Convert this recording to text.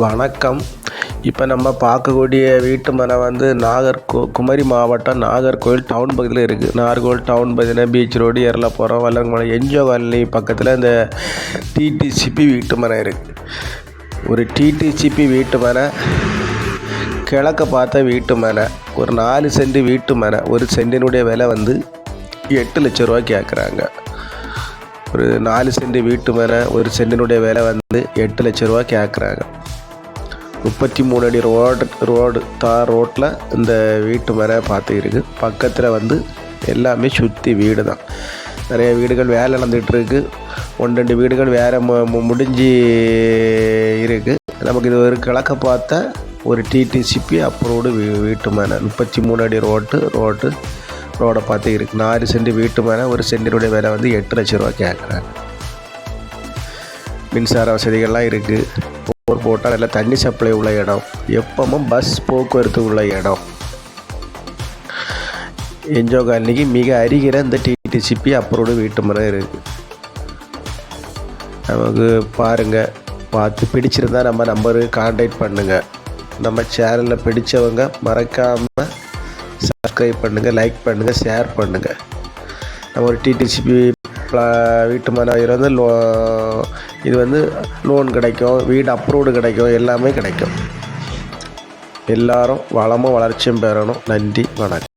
வணக்கம். இப்போ நம்ம பார்க்கக்கூடிய வீட்டு மனை வந்து குமரி மாவட்டம் நாகர்கோவில் டவுன் பக்கத்தில் இருக்குது. நாகர்கோவில் டவுன் பார்த்தீங்கன்னா பீச் ரோடு, எர்லாபுரம், வல்லங்கமலை, என்ஜிஓ காலனி பக்கத்தில் இந்த டிடிசிபி வீட்டு மனை இருக்குது. ஒரு டிடிசிபி வீட்டு மனை, கிழக்க பார்த்த வீட்டு மனை, ஒரு 4 சென்ட் வீட்டு மனை. ஒரு சென்டினுடைய விலை வந்து 8 லட்ச ரூபா கேட்குறாங்க. ஒரு 4 சென்ட் வீட்டு மனை, ஒரு சென்டினுடைய விலை வந்து 8 லட்ச ரூபா கேட்குறாங்க. 33 அடி ரோடு தார் ரோட்டில் இந்த வீட்டு மனை பார்த்து இருக்குது. பக்கத்தில் வந்து எல்லாமே சுற்றி வீடு தான். நிறைய வீடுகள் வேலை நடந்துகிட்ருக்கு. 1-2 வீடுகள் வேறு முடிஞ்சு இருக்குது. நமக்கு இது ஒரு கிழக்க பார்த்த ஒரு டிடிசிபி அப்ரூவ்டு வீட்டு மனை. 33 அடி ரோடை பார்த்து இருக்குது. 4 சென்ட் வீட்டு மனை, ஒரு சென்டினுடைய விலை வந்து 8 லட்ச ரூபா கேட்குறாங்க. மின்சார வசதிகள்லாம் இருக்குது. போர் போட்டால் நல்லா தண்ணி சப்ளை உள்ள இடம், எப்பவும் பஸ் போக்குவரத்து உள்ள இடம். என்ஜிஓ காலனிக்கு மிக அருகிற இந்த டிடிசிபி அப்ரூவ்டு வீட்டு மனை இருக்குது. நமக்கு பாருங்கள், பார்த்து பிடிச்சிருந்தால் நம்ம நம்பருக்கு கான்டாக்ட் பண்ணுங்கள். நம்ம சேனலில் பிடித்தவங்க மறக்காமல் சப்ஸ்கிரைப் பண்ணுங்கள், லைக் பண்ணுங்கள், ஷேர் பண்ணுங்கள். நம்ம ஒரு டிடிசிபி வீட்டு மனை வந்து இது வந்து லோன் கிடைக்கும், வீடு அப்ரூவ்டு கிடைக்கும், எல்லாமே கிடைக்கும். எல்லாரும் வளமும் வளர்ச்சியும் பெறணும். நன்றி, வணக்கம்.